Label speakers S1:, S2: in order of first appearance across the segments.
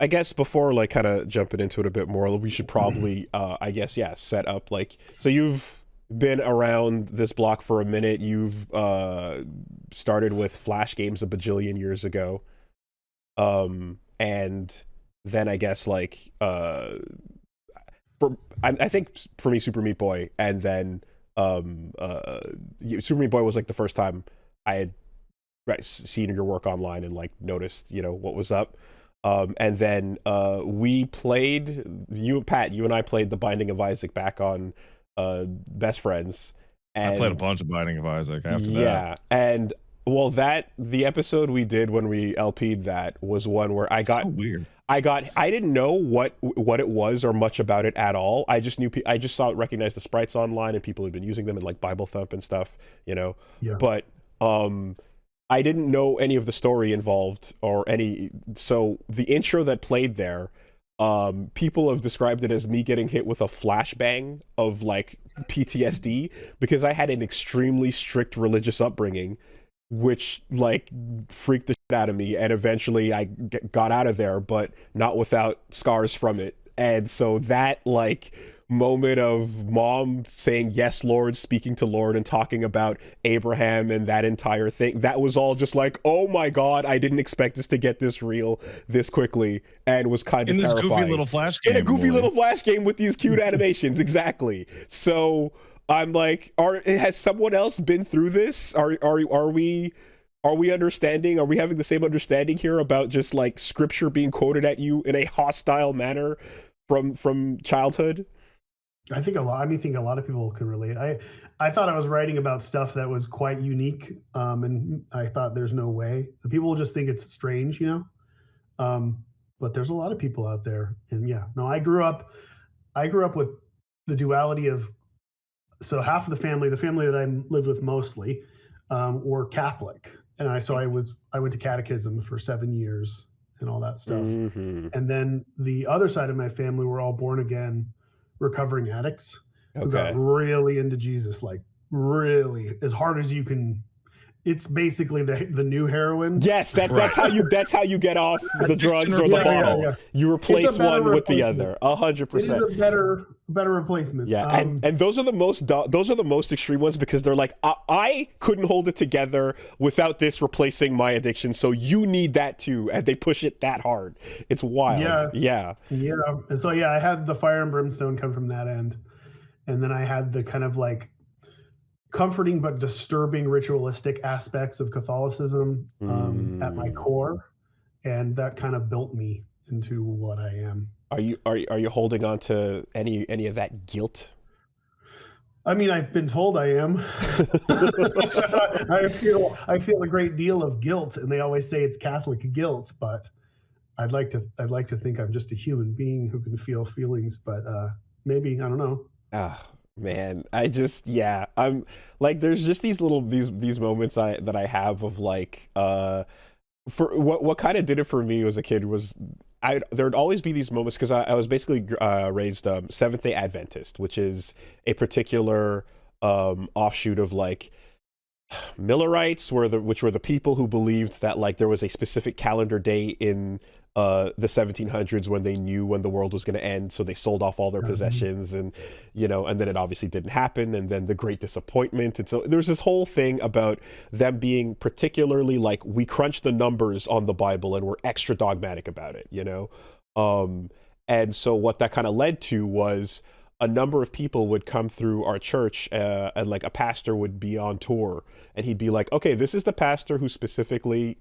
S1: I guess before like kind of jumping into it a bit more, we should probably I guess set up like so you've been around this block for a minute. You've started with Flash games a bajillion years ago. And then I guess like I think for me Super Meat Boy, and then Super Meat Boy was like the first time I had seen your work online and like noticed what was up. And then we played Pat, you and I played The Binding of Isaac back on Best Friends. And
S2: I played a bunch of Binding of Isaac after that.
S1: Yeah, and well, the episode we did when we LP'd that was one where I got
S2: so weird.
S1: I didn't know what it was or much about it at all. I just recognized the sprites online and people had been using them in like Bible Thump and stuff, Yeah. But I didn't know any of the story involved or any. So the intro that played there, people have described it as me getting hit with a flashbang of like PTSD because I had an extremely strict religious upbringing, which like freaked the shit out of me, and eventually I got out of there, but not without scars from it. And so that like moment of mom saying yes Lord, speaking to Lord and talking about Abraham and that entire thing, that was all just like, oh my god, I didn't expect this to get this real this quickly, and was kind of terrifying.
S2: In this goofy little Flash game.
S1: In a goofy little Flash game with these cute animations, exactly. So I'm like, has someone else been through this? Are we understanding? Are we having the same understanding here about just like scripture being quoted at you in a hostile manner from childhood?
S3: I think a lot of people can relate. I thought I was writing about stuff that was quite unique, and I thought there's no way. The people will just think it's strange, but there's a lot of people out there, and I grew up with the duality of. So half of the family that I lived with mostly, were Catholic, and I went to catechism for 7 years and all that stuff.
S1: Mm-hmm.
S3: And then the other side of my family were all born again, recovering addicts who got really into Jesus, like really as hard as you can. It's basically the new heroin.
S1: Yes, that's how you get off the drugs or the bottle. Yeah. You replace one with the other. 100%.
S3: It's a better replacement.
S1: Yeah, and those are the most extreme ones because they're like, I couldn't hold it together without this replacing my addiction, so you need that too, and they push it that hard. It's wild. Yeah.
S3: And so I had the fire and brimstone come from that end, and then I had the kind of like comforting but disturbing ritualistic aspects of Catholicism at my core, and that kind of built me into what I am.
S1: Are you holding on to any of that guilt?
S3: I mean, I've been told I am. I feel a great deal of guilt, and they always say it's Catholic guilt, but I'd like to think I'm just a human being who can feel feelings, but maybe I don't know.
S1: Man, I'm like, there's just these moments that I have of like, for what kind of did it for me as a kid was there'd always be these moments because I was basically raised Seventh-day Adventist, which is a particular offshoot of like Millerites, which were the people who believed that like there was a specific calendar day in the 1700s when they knew when the world was going to end, so they sold off all their possessions, and and then it obviously didn't happen, and then the Great Disappointment, and so there's this whole thing about them being particularly like, we crunch the numbers on the Bible and we're extra dogmatic about it, and so what that kind of led to was a number of people would come through our church, and like a pastor would be on tour, and he'd be like, okay, this is the pastor who's specifically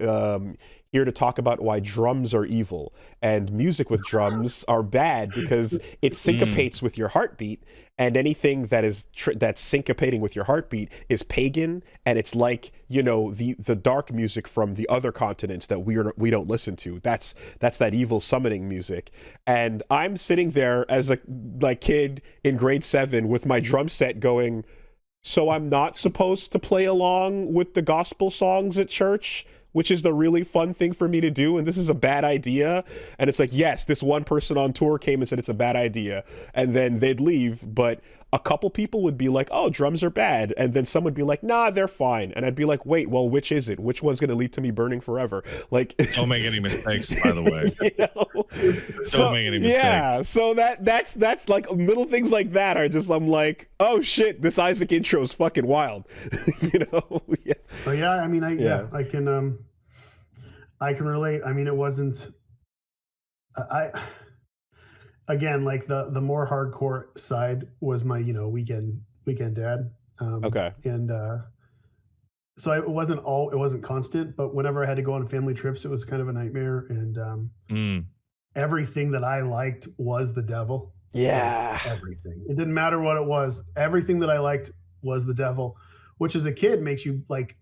S1: here to talk about why drums are evil and music with drums are bad because it syncopates with your heartbeat, and anything that is that's syncopating with your heartbeat is pagan, and it's like the dark music from the other continents that we don't listen to. That's that evil summoning music. And I'm sitting there as a kid in grade 7 with my drum set going, so I'm not supposed to play along with the gospel songs at church, which is the really fun thing for me to do, and this is a bad idea. And it's like, yes, this one person on tour came and said it's a bad idea, and then they'd leave, but a couple people would be like, "Oh, drums are bad," and then some would be like, "Nah, they're fine," and I'd be like, "Wait, well, which is it? Which one's going to lead to me burning forever?" Like,
S2: Don't make any mistakes, by the way.
S1: Don't
S2: make any mistakes.
S1: Yeah, so that's like little things like that are just, I'm like, oh shit, this Isaac intro is fucking wild, Yeah.
S3: So yeah, I mean, I can relate. I mean, it wasn't. I again, like the more hardcore side was my weekend dad.
S1: Okay.
S3: And so it wasn't constant, but whenever I had to go on family trips, it was kind of a nightmare. And everything that I liked was the devil.
S1: Yeah.
S3: Like, everything. It didn't matter what it was. Everything that I liked was the devil, which as a kid makes you like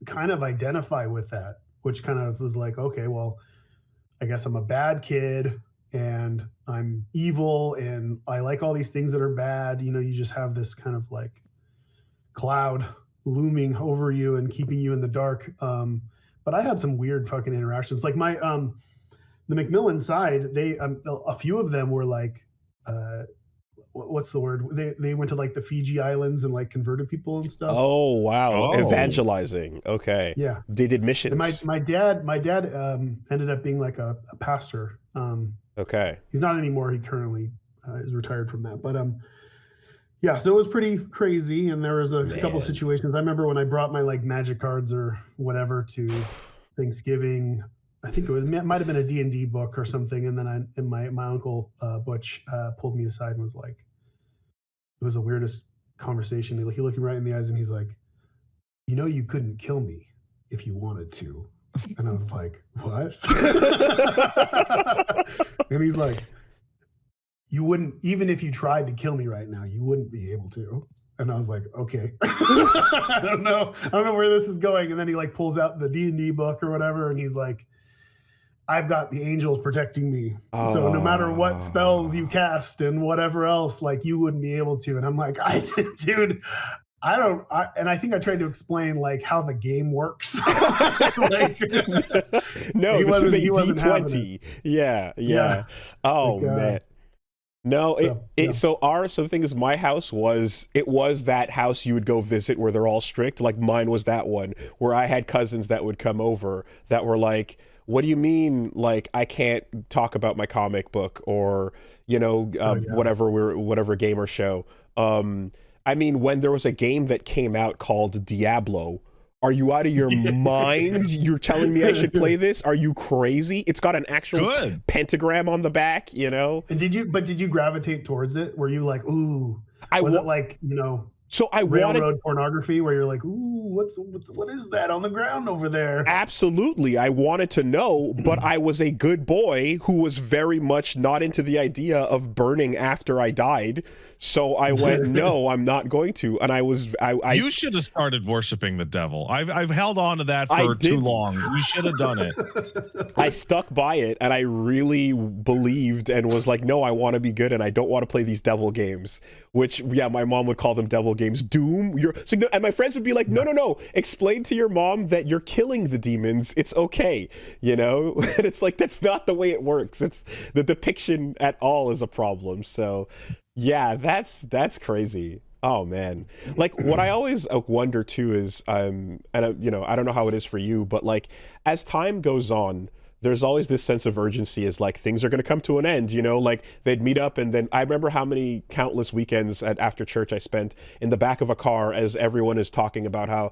S3: kind of identify with that, which kind of was like, okay, well, I guess I'm a bad kid and I'm evil and I like all these things that are bad. You just have this kind of like cloud looming over you and keeping you in the dark. But I had some weird fucking interactions. Like the McMillan side, they a few of them were like, what's the word? They went to like the Fiji Islands and like converted people and stuff.
S1: Oh wow,
S2: Oh.
S1: evangelizing. Okay.
S3: Yeah,
S1: They did missions.
S3: and my dad ended up being like a pastor.
S1: Okay.
S3: He's not anymore. He currently is retired from that. But yeah, so it was pretty crazy. And there was a couple situations. I remember when I brought my like magic cards or whatever to Thanksgiving. I think it might have been a D&D book or something. And then my uncle Butch pulled me aside and was like, it was the weirdest conversation. He looked me right in the eyes and he's like, you couldn't kill me if you wanted to. And I was like, what? And he's like, you wouldn't, even if you tried to kill me right now, you wouldn't be able to. And I was like, okay. I don't know where this is going. And then he like pulls out the D&D book or whatever. And he's like, I've got the angels protecting me. So no matter what spells you cast and whatever else, like you wouldn't be able to. And I'm like, dude, and I think I tried to explain like how the game works. Like,
S1: no, this is a D20. Yeah. Oh like, man. No, so the thing is, my house was that house you would go visit where they're all strict. Like mine was that one where I had cousins that would come over that were like, what do you mean? Like I can't talk about my comic book or whatever game or show. I mean, when there was a game that came out called Diablo, are you out of your mind? You're telling me I should play this? Are you crazy? It's got an actual pentagram on the back, And did
S3: you gravitate towards it? Were you like, ooh, was it like,
S1: so I
S3: railroad pornography where you're like, ooh, what is that on the ground over there?
S1: Absolutely. I wanted to know, but I was a good boy who was very much not into the idea of burning after I died. So I went, no, I'm not going to. And
S2: you should have started worshiping the devil. I've held on to that for too long. You should have done it.
S1: I stuck by it and I really believed and was like, no, I want to be good and I don't want to play these devil games. Which, yeah, my mom would call them devil games. Doom. And my friends would be like, no. Explain to your mom that you're killing the demons. It's okay. And it's like, that's not the way it works. It's the depiction at all is a problem. So yeah, that's crazy. Oh man. Like what I always wonder too is, and I don't know how it is for you, but like as time goes on, there's always this sense of urgency as like things are going to come to an end, like they'd meet up. And then I remember how many countless weekends after church I spent in the back of a car as everyone is talking about how,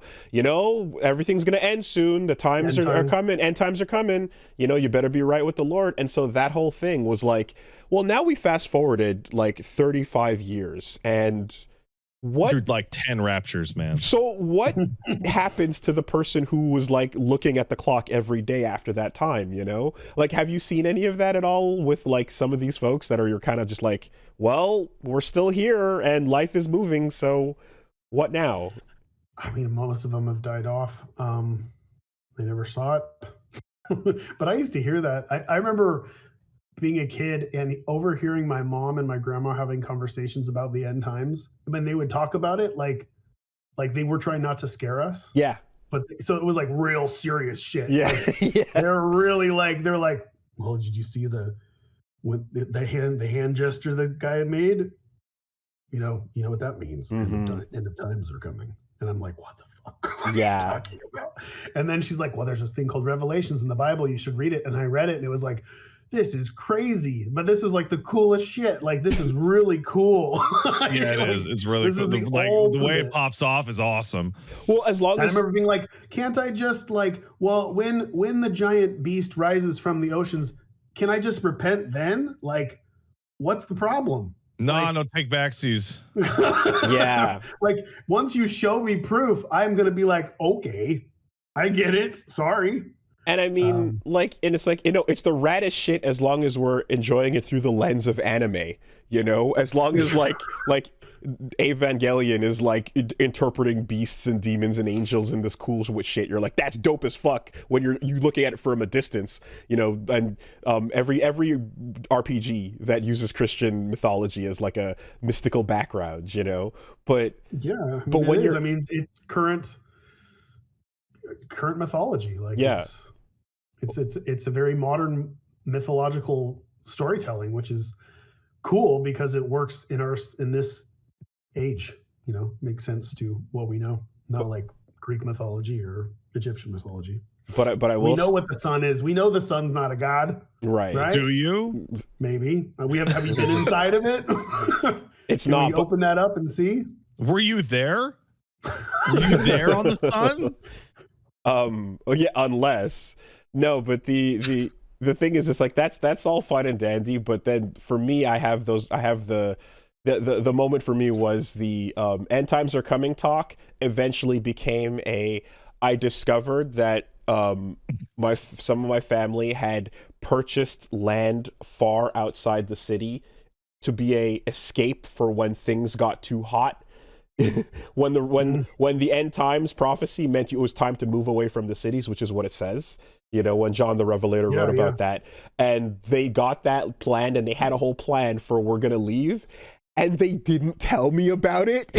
S1: everything's going to end soon. The times are coming. End times are coming. You better be right with the Lord. And so that whole thing was like, well, now we fast forwarded like 35 years and what?
S2: Dude, like 10 raptures, man.
S1: So what happens to the person who was like looking at the clock every day after that time, Like, have you seen any of that at all with like some of these folks that you're kind of just like, well, we're still here and life is moving, so what now?
S3: I mean, most of them have died off. They never saw it. But I used to hear that. I remember being a kid and overhearing my mom and my grandma having conversations about the end times. When they would talk about it, like they were trying not to scare us.
S1: Yeah.
S3: But so it was like real serious shit.
S1: Yeah.
S3: Like,
S1: yeah.
S3: They're really like, well, did you see the hand gesture the guy had made? you know what that means.
S1: Mm-hmm.
S3: End of times are coming. And I'm like, what the fuck are you
S1: Yeah.
S3: talking about? And then she's like, well, there's this thing called Revelations in the Bible. You should read it. And I read it, and it was like, this is crazy, but this is like the coolest shit. Like, this is really cool.
S2: Yeah, it is. It's really cool. The way it pops off is awesome.
S1: Well, as long as
S3: I remember being like, can't I just like, well, when the giant beast rises from the oceans, can I just repent then? Like, what's the problem?
S2: No,
S3: like,
S2: no take backsies.
S1: Yeah.
S3: Like, once you show me proof, I'm gonna be like, okay, I get it. Sorry.
S1: And I mean, like, and it's like, you know, it's the raddest shit as long as we're enjoying it through the lens of anime, you know, as long as like Evangelion is like interpreting beasts and demons and angels and this cool shit. You're like, that's dope as fuck when you're looking at it from a distance, you know. And every RPG that uses Christian mythology as like a mystical background, you know. But
S3: yeah, I mean,
S1: but when
S3: I mean, it's current mythology. Like,
S1: yeah.
S3: It's a very modern mythological storytelling, which is cool because it works in this age. You know, makes sense to what we know, not like Greek mythology or Egyptian mythology.
S1: But I will.
S3: We know what the sun is. We know the sun's not a god.
S1: Right?
S2: Do you?
S3: Maybe have you been inside of it?
S1: It's
S3: Can
S1: not.
S3: we open that up and see?
S2: Were you there? Were you there on the sun?
S1: Oh yeah, unless. No, but the thing is, it's like that's all fine and dandy, but then for me, I have the moment for me was the end times are coming talk eventually became I discovered that some of my family had purchased land far outside the city to be a escape for when things got too hot. when the end times prophecy meant it was time to move away from the cities, which is what it says, you know, when John the Revelator wrote about that. And they got that planned, and they had a whole plan for we're gonna leave, and they didn't tell me about it.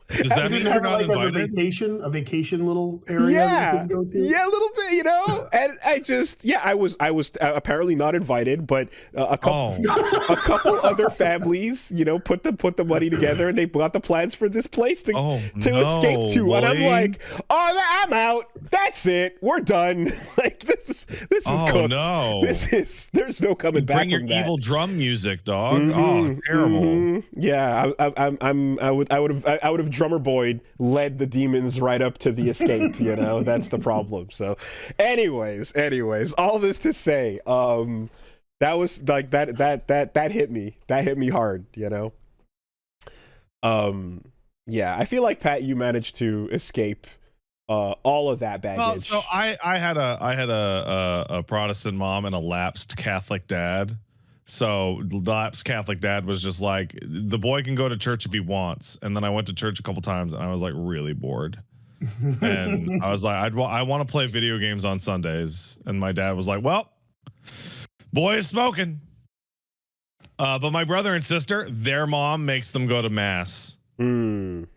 S2: Does that mean you're not invited?
S3: A vacation little area?
S1: Yeah,
S3: that you could go to?
S1: yeah, a little bit, you know. And I was apparently not invited, but a couple other families, you know, put the money together, and they got the plans for this place to escape to. Woolie. And I'm like, oh, I'm out. That's it. We're done. Like this is cooked. No. There's no coming back from that. Bring your
S2: evil drum music, dog. Oh, terrible.
S1: Mm-hmm. Yeah, I would have drummer boy led the demons right up to the escape, you know. That's the problem. So anyways, all this to say, that was like that hit me hard, you know. Yeah, I feel like, Pat, you managed to escape all of that baggage.
S2: Well, so I had a Protestant mom and a lapsed Catholic dad. So the lapsed Catholic dad was just like, the boy can go to church if he wants. And then I went to church a couple times, and I was like really bored. And I was like, I want to play video games on Sundays. And my dad was like, well, boy is smoking. But my brother and sister, their mom makes them go to mass. And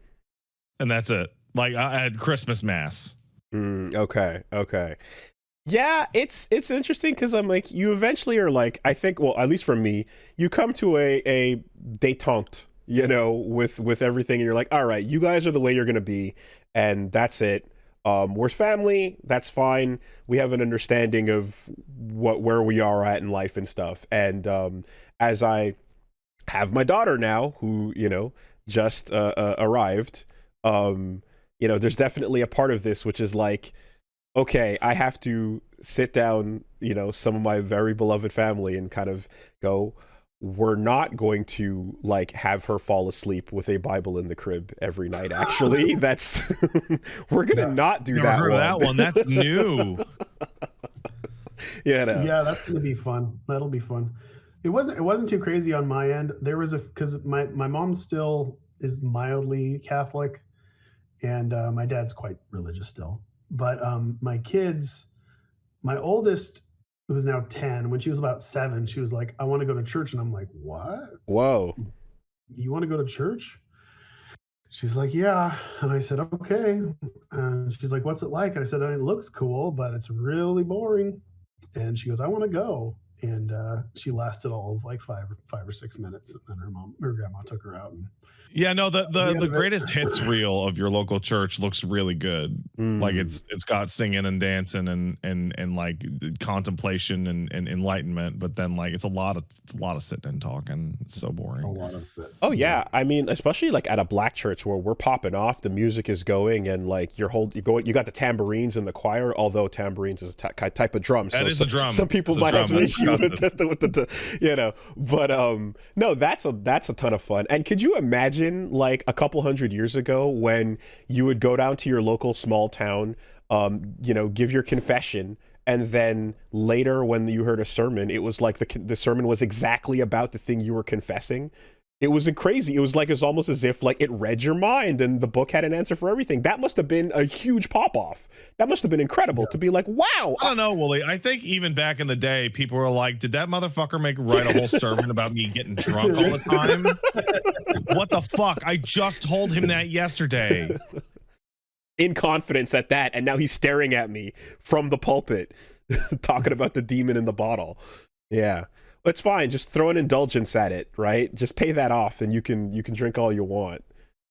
S2: that's it. Like, I had Christmas mass.
S1: Okay. Yeah, it's interesting because I'm like, you eventually are like, I think, well, at least for me, you come to a détente, you know, with everything, and you're like, all right, you guys are the way you're gonna be, and that's it. We're family, that's fine. We have an understanding of where we are at in life and stuff. And as I have my daughter now, who, you know, just arrived, you know, there's definitely a part of this which is like, okay, I have to sit down, you know, some of my very beloved family and kind of go, we're not going to like have her fall asleep with a Bible in the crib every night. Actually, that's we're gonna not do that.
S2: Heard that one. That's new.
S1: Yeah, no.
S3: Yeah, that's gonna be fun. That'll be fun. It wasn't too crazy on my end. There was because my mom still is mildly Catholic, and my dad's quite religious still. But my kids, my oldest, who's now 10, when she was about 7, she was like, I want to go to church. And I'm like, what?
S1: Whoa.
S3: You want to go to church? She's like, yeah. And I said, okay. And she's like, what's it like? And I said, it looks cool, but it's really boring. And she goes, I want to go. and she lasted all of like 5 or 6 minutes, and then her grandma took her out. And
S2: Yeah, no,
S3: the
S2: the
S3: end
S2: the
S3: of it.
S2: greatest hits reel of your local church looks really good. Like
S1: Mm.
S2: it's got singing and dancing and like contemplation and enlightenment, but then like it's a lot of sitting and talking. It's so
S3: A
S2: boring.
S3: lot of it.
S1: Oh yeah, I mean, especially like at a black church where we're popping off, the music is going, and like you got the tambourines in the choir. Although tambourines is a type of drum,
S2: That
S1: so
S2: is a drum.
S1: some people
S2: It's a
S1: might have
S2: drum.
S1: an
S2: That's
S1: issue with
S2: disgusting.
S1: the. But no, that's a ton of fun. And could you imagine like a couple hundred years ago when you would go down to your local small town, give your confession, and then later when you heard a sermon, it was like the sermon was exactly about the thing you were confessing. It was crazy. It was like, it's almost as if like it read your mind and the book had an answer for everything. That must have been a huge pop off. That must have been incredible to be like, wow.
S2: I don't know, Woolie. I think even back in the day, people were like, "Did that motherfucker write a whole sermon about me getting drunk all the time? What the fuck? I just told him that yesterday."
S1: In confidence at that, and now he's staring at me from the pulpit talking about the demon in the bottle. Yeah, it's fine, just throw an indulgence at it, right? Just pay that off and you can drink all you want.